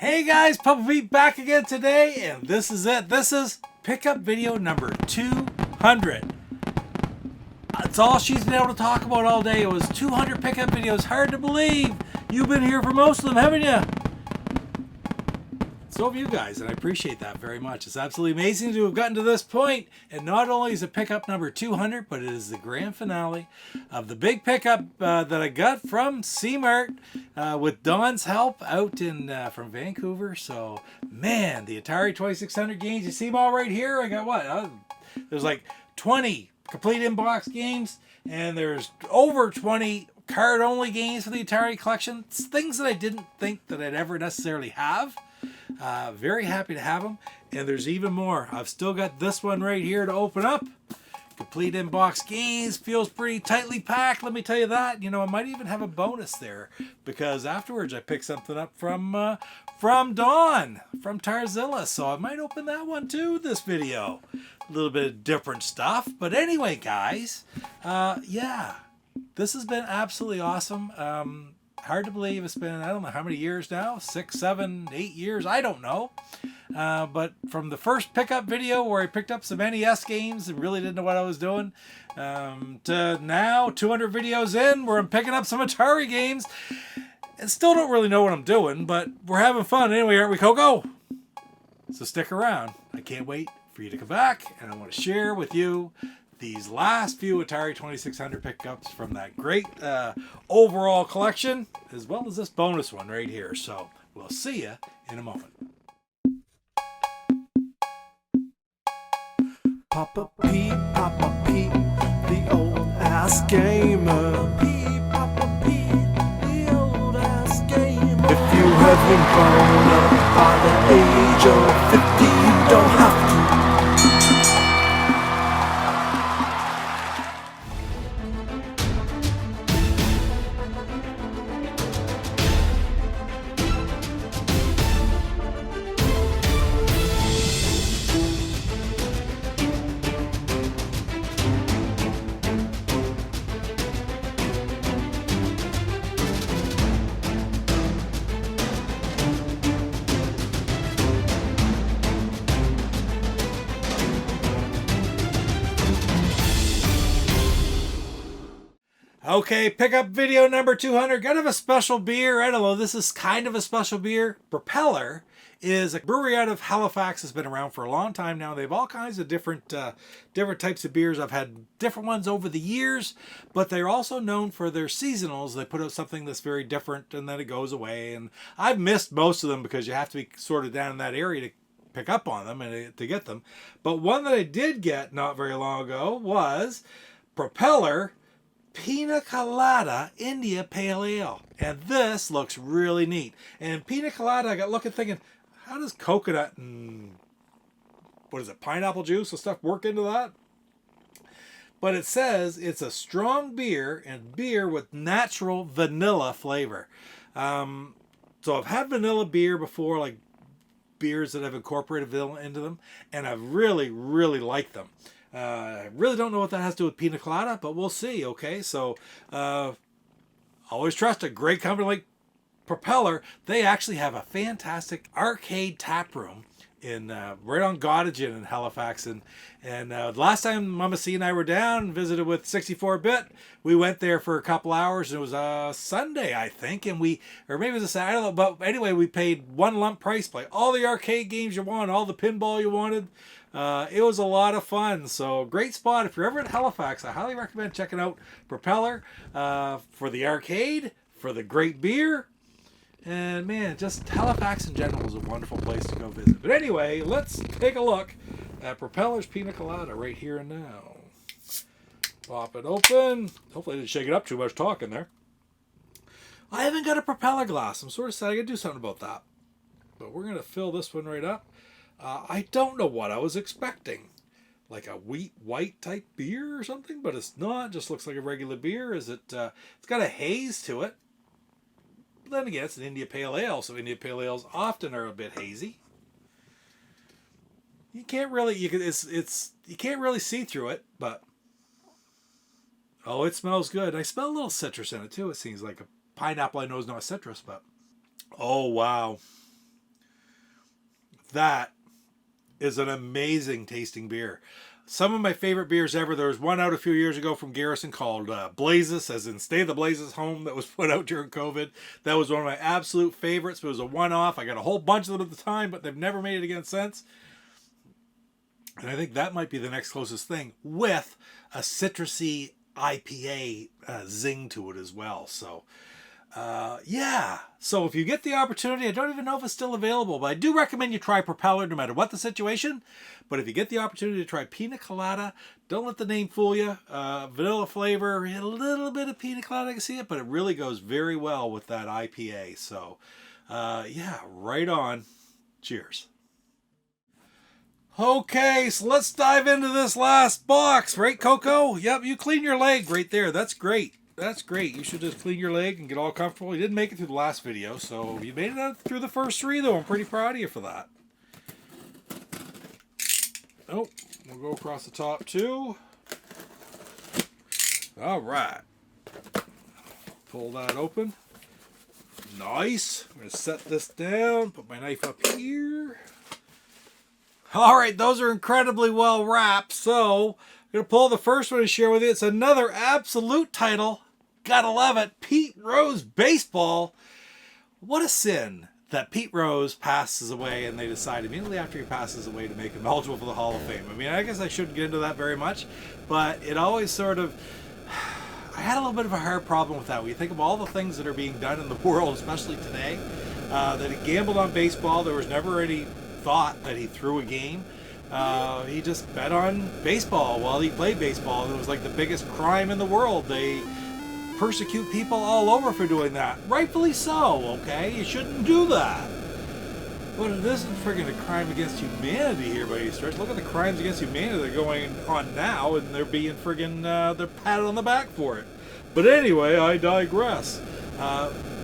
Hey guys, Papa Pete back again today, and this is it. This is pickup video number 200. That's all she's been able to talk about all day. It was 200 pickup videos. Hard to believe. You've been here for most of them, haven't you? So have you guys, and I appreciate that very much. It's absolutely amazing to have gotten to this point. And not only is it pickup number 200, but it is the grand finale of the big pickup that I got from C-mart with Don's help out from Vancouver. So, man, the Atari 2600 games, you see them all right here. I got what? There's like 20 complete inbox games, and there's over 20 card-only games for the Atari collection. It's things that I didn't think that I'd ever necessarily have. Very happy to have them, and there's even more. I've still got this one right here to open up. Complete inbox games, feels pretty tightly packed, let me tell you that. You know, I might even have a bonus there, because afterwards I picked something up from Don, from Tarzilla, so I might open that one too this video. A little bit of different stuff, but anyway guys, yeah, this has been absolutely awesome. Hard to believe it's been, I don't know how many years now, 6, 7, 8 years, I don't know. But from the first pickup video where I picked up some NES games and really didn't know what I was doing, to now 200 videos in where I'm picking up some Atari games and still don't really know what I'm doing, but we're having fun anyway, aren't we, Coco? So stick around. I can't wait for you to come back, and I want to share with you these last few Atari 2600 pickups from that great overall collection, as well as this bonus one right here. So we'll see you in a moment. Papa Pete, the old ass gamer. Papa Pete, the old ass gamer. If you haven't grown up by the age of 50, you don't have to. Okay, pickup video number 200. Kind of a special beer. I don't know, this is kind of a special beer. Propeller is a brewery out of Halifax. Has been around for a long time now. They have all kinds of different types of beers. I've had different ones over the years, but they're also known for their seasonals. They put out something that's very different and then it goes away. And I've missed most of them because you have to be sort of down in that area to pick up on them and to get them. But one that I did get not very long ago was Propeller Pina Colada India Pale Ale. And this looks really neat. And Pina Colada, I got looking thinking, how does coconut and, what is it, pineapple juice and stuff work into that? But it says it's a strong beer and beer with natural vanilla flavor. So I've had vanilla beer before, like beers that have incorporated vanilla into them, and I've really, really liked them. I really don't know what that has to do with Pina Colada, but we'll see, okay? So, always trust a great company like Propeller. They actually have a fantastic arcade tap room in right on Gottingen in Halifax. And last time Mama C and I were down and visited with 64-bit, we went there for a couple hours, and it was a Sunday, I think, or maybe it was a Saturday, I don't know, but anyway, we paid one lump price, play all the arcade games you want, all the pinball you wanted. It was a lot of fun. So great spot. If you're ever in Halifax, I highly recommend checking out Propeller for the arcade, for the great beer. And man, just Halifax in general is a wonderful place to go visit. But anyway, let's take a look at Propeller's Pina Colada right here and now. Pop it open. Hopefully I didn't shake it up too much talking there. I haven't got a Propeller glass. I'm sort of sad I gotta do something about that. But we're going to fill this one right up. I don't know what I was expecting. Like a wheat white type beer or something, but it's not. It just looks like a regular beer. It's got a haze to it. But then again, it's an India Pale Ale, so India Pale Ales often are a bit hazy. You can't really you can't really see through it, but oh, it smells good. I smell a little citrus in it too. It seems like a pineapple. I know is not citrus, but oh wow. that is an amazing tasting beer. Some of my favorite beers ever. There was one out a few years ago from Garrison called Blazes, as in Stay the Blazes Home, that was put out during COVID. That was one of my absolute favorites. It was a one-off. I got a whole bunch of them at the time, but they've never made it again since. And I think that might be the next closest thing, with a citrusy IPA zing to it as well. So, yeah. So if you get the opportunity, I don't even know if it's still available, but I do recommend you try Propeller no matter what the situation. But if you get the opportunity to try Pina Colada, don't let the name fool you. Vanilla flavor, a little bit of Pina Colada, I can see it, but it really goes very well with that IPA. So, yeah, right on. Cheers. Okay, so let's dive into this last box, right, Coco? Yep, you clean your leg right there. That's great. That's great. You should just clean your leg and get all comfortable. You didn't make it through the last video, so you made it out through the first three, though. I'm pretty proud of you for that. Oh, we'll go across the top, too. All right. Pull that open. Nice. I'm going to set this down, put my knife up here. All right, those are incredibly well wrapped. So, I'm going to pull the first one and share with you. It's another absolute title. Gotta love it. Pete Rose Baseball. What a sin that Pete Rose passes away and they decide immediately after he passes away to make him eligible for the Hall of Fame. I mean, I guess I shouldn't get into that very much, but it always sort of... I had a little bit of a hard problem with that. When you think of all the things that are being done in the world, especially today, that he gambled on baseball. There was never any thought that he threw a game. He just bet on baseball while he played baseball, and it was like the biggest crime in the world. They persecute people all over for doing that. Rightfully so, okay? You shouldn't do that. But it isn't friggin' a crime against humanity here by any stretch. Look at the crimes against humanity that are going on now, and they're being friggin', they're patted on the back for it. But anyway, I digress.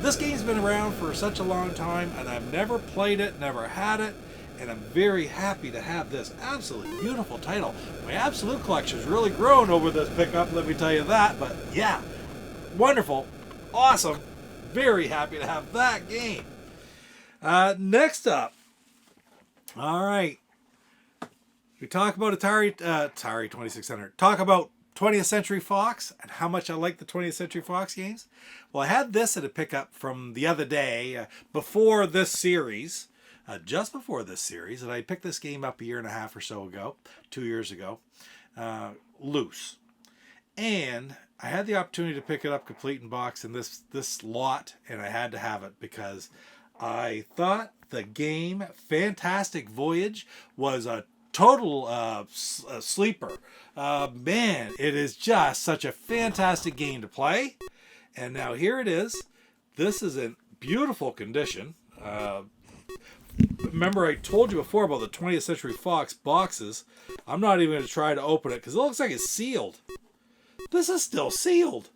This game's been around for such a long time, and I've never played it, never had it, and I'm very happy to have this absolutely beautiful title. My Absolute collection's really grown over this pickup, let me tell you that, but yeah. Wonderful, awesome, very happy to have that game. Next up, all right, we talk about Atari 2600. Talk about 20th Century Fox and how much I like the 20th Century Fox games. Well, I had this at a pickup from the other day, before this series, just before this series, and I picked this game up a year and a half or so ago, 2 years ago, loose. And I had the opportunity to pick it up complete in box in this lot, and I had to have it because I thought the game Fantastic Voyage was a total sleeper. Man, it is just such a fantastic game to play. And now here it is. This is in beautiful condition. Remember I told you before about the 20th Century Fox boxes. I'm not even going to try to open it because it looks like it's sealed. This is still sealed.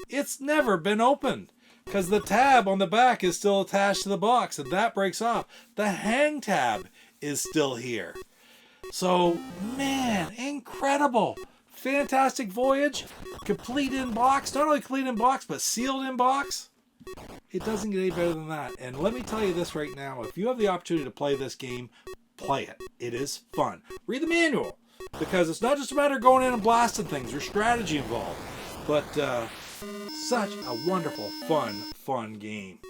It's never been opened because the tab on the back is still attached to the box, and that breaks off. The hang tab is still here. So, man, incredible. Fantastic Voyage, complete in box. Not only complete in box, but sealed in box. It doesn't get any better than that. And let me tell you this right now. If you have the opportunity to play this game, play it. It is fun. Read the manual. Because it's not just a matter of going in and blasting things. There's strategy involved. But such a wonderful, fun game.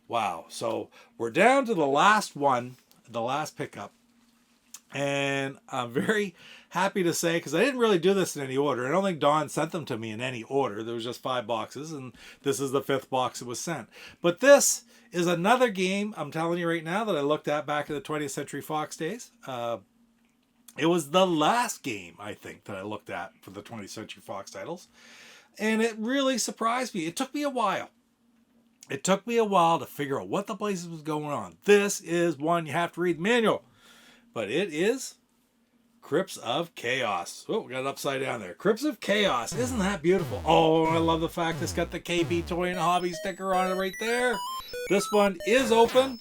Wow. So we're down to the last one, the last pickup. And I'm very happy to say, because I didn't really do this in any order. I don't think Dawn sent them to me in any order. There was just 5 boxes, and this is the 5th box that was sent. But this is another game, I'm telling you right now, that I looked at back in the 20th Century Fox days. It was the last game, I think, that I looked at for the 20th Century Fox titles. And it really surprised me. It took me a while. It took me a while to figure out what the places was going on. This is one you have to read the manual. But it is Crypts of Chaos. Oh, we got it upside down there. Crypts of Chaos. Isn't that beautiful? Oh, I love the fact it's got the KB Toy and Hobby sticker on it right there. This one is open.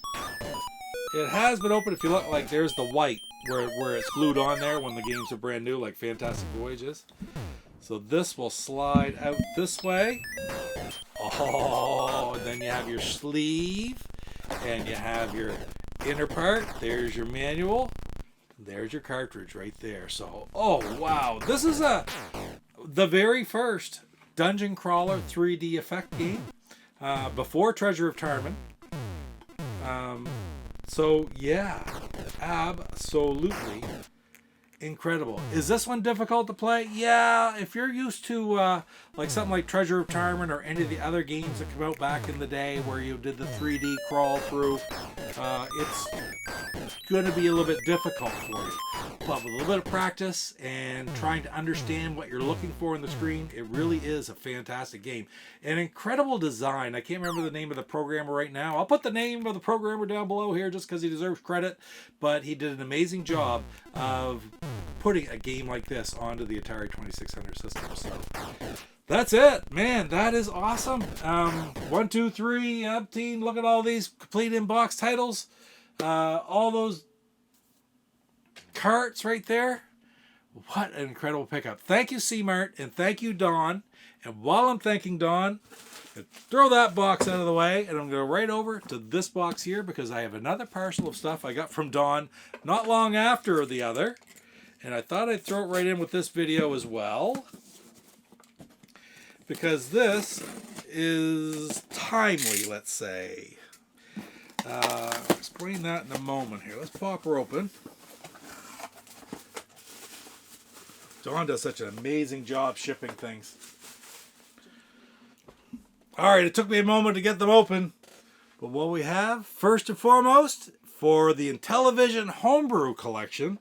It has been open. If you look, like, there's the white where it's glued on there when the games are brand new, like Fantastic Voyage is. So this will slide out this way. Oh, and then you have your sleeve, and you have your inner part. There's your manual. There's your cartridge right there. So, oh wow, this is the very first dungeon crawler 3D effect game before Treasure of Tarman. So yeah, absolutely incredible. Is this one difficult to play? Yeah, if you're used to like something like Treasure of Tarman or any of the other games that come out back in the day where you did the 3D crawl through, it's going to be a little bit difficult for you. But with a little bit of practice and trying to understand what you're looking for on the screen, it really is a fantastic game. An incredible design. I can't remember the name of the programmer right now. I'll put the name of the programmer down below here just because he deserves credit. But he did an amazing job of putting a game like this onto the Atari 2600 system. So that's it, man. That is awesome. 1, 2, 3, up team. Look at all these complete in-box titles. All those carts right there. What an incredible pickup. Thank you, C-Mart, and thank you, Don. And while I'm thanking Don, throw that box out of the way, and I'm going to go right over to this box here because I have another parcel of stuff I got from Don not long after the other. And I thought I'd throw it right in with this video as well, because this is timely, let's say. I'll explain that in a moment here. Let's pop her open. Dawn does such an amazing job shipping things. Alright, it took me a moment to get them open. But what we have, first and foremost, for the Intellivision Homebrew Collection,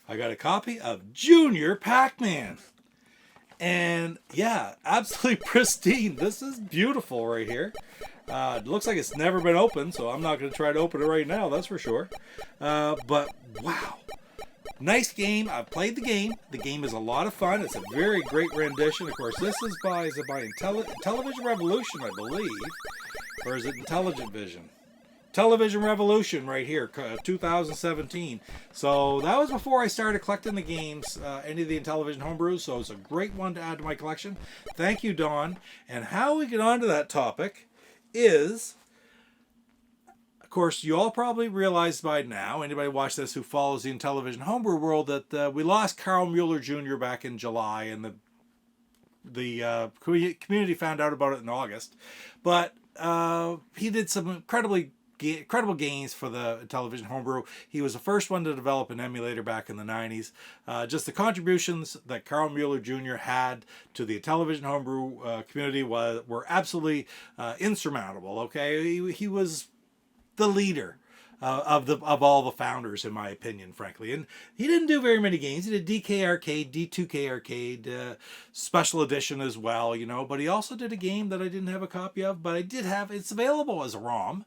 I got a copy of Junior Pac-Man. And yeah, absolutely pristine. This is beautiful right here. It looks like it's never been opened, so I'm not going to try to open it right now, that's for sure. But wow. Nice game. I've played the game. The game is a lot of fun. It's a very great rendition. Of course, this is by Intellivision Revolution, I believe. Or is it Intelligent Vision? Intellivision Revolution right here, 2017. So that was before I started collecting the games, any of the Intellivision homebrews. So it's a great one to add to my collection. Thank you, Don. And how we get onto that topic is, of course, you all probably realized by now, anybody watch this who follows the Intellivision homebrew world, that we lost Carl Mueller Jr. back in July, and the community found out about it in August. But he did some incredible games for the Intellivision homebrew. He was the first one to develop an emulator back in the 90s. Just the contributions that Carl Mueller Jr. had to the Intellivision homebrew community were absolutely insurmountable. Okay, he was the leader of all the founders, in my opinion, frankly. And he didn't do very many games. He did DK Arcade, D2K Arcade, Special Edition as well, you know. But he also did a game that I didn't have a copy of, but I did have. It's available as a ROM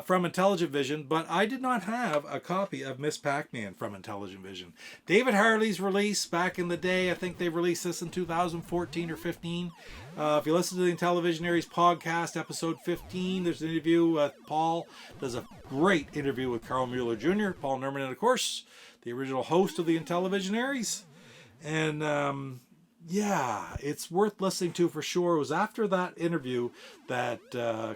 from Intelligent Vision, but I did not have a copy of Miss Pac-Man from Intelligent Vision. David Harley's release back in the day, I think they released this in 2014 or 15. If you listen to the Intellivisionaries Podcast, episode 15, there's an interview. Paul does a great interview with Carl Mueller Jr., Paul Nurmix, and of course, the original host of the Intellivisionaries. And yeah, it's worth listening to for sure. It was after that interview that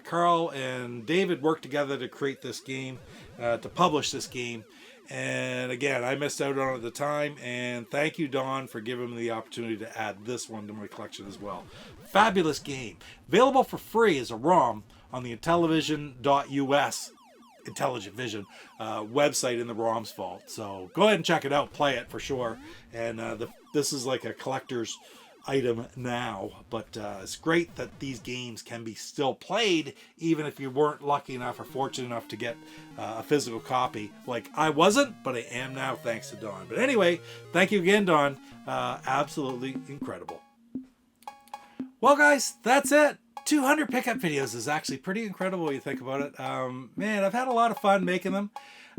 Carl and David worked together to create this game, to publish this game. And again, I missed out on it at the time. And thank you, Don, for giving me the opportunity to add this one to my collection as well. Fabulous game. Available for free as a ROM on the Intellivision.us Intelligent Vision website in the ROMs vault. So go ahead and check it out. Play it for sure. And this is like a collector's item now, but it's great that these games can be still played even if you weren't lucky enough or fortunate enough to get a physical copy. Like I wasn't, but I am now thanks to Don. But anyway, thank you again, Don. Absolutely incredible. Well, guys, that's it. 200 pickup videos is actually pretty incredible when you think about it. Man, I've had a lot of fun making them.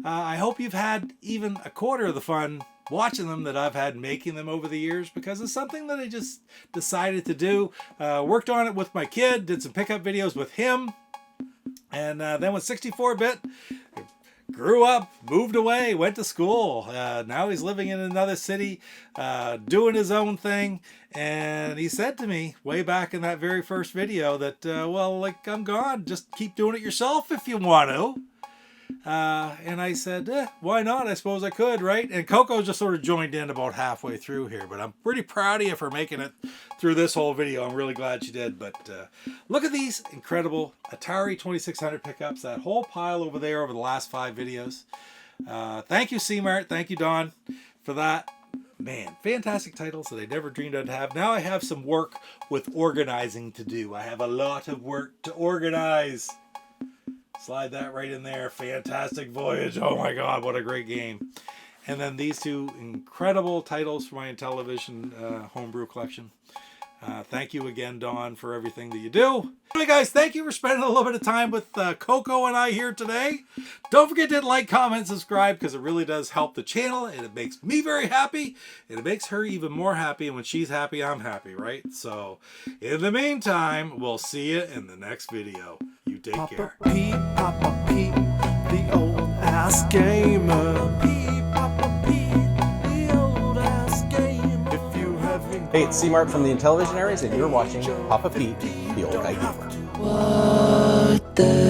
I hope you've had even a quarter of the fun watching them that I've had making them over the years, because it's something that I just decided to do. Worked on it with my kid, did some pickup videos with him, and then with 64-bit, grew up, moved away, went to school. Now he's living in another city, doing his own thing. And he said to me way back in that very first video that, well, like, I'm gone. Just keep doing it yourself if you want to. And I said, why not? I suppose I could, right? And Coco just sort of joined in about halfway through here, but I'm pretty proud of you for making it through this whole video. I'm really glad you did. But look at these incredible Atari 2600 pickups, that whole pile over there over the last 5 videos. Thank you, C-Mart. Thank you, Don, for that. Man, fantastic titles that I never dreamed I'd have. Now I have some work with organizing to do. I have a lot of work to organize. Slide that right in there. Fantastic Voyage. Oh my God, what a great game. And then these 2 incredible titles for my Intellivision homebrew collection. Thank you again, Dawn, for everything that you do. Anyway, guys, thank you for spending a little bit of time with Coco and I here today. Don't forget to like, comment, subscribe, because it really does help the channel, and it makes me very happy, and it makes her even more happy, and when she's happy, I'm happy, right? So, in the meantime, we'll see you in the next video. You take care. Papa Pete, the old ass gamer. Papa Pete, the old ass gamer. If you have been Hey, it's C-Mart from the Intellivisionaries, and you're watching Papa Pete, the Old Guy Gamer. What the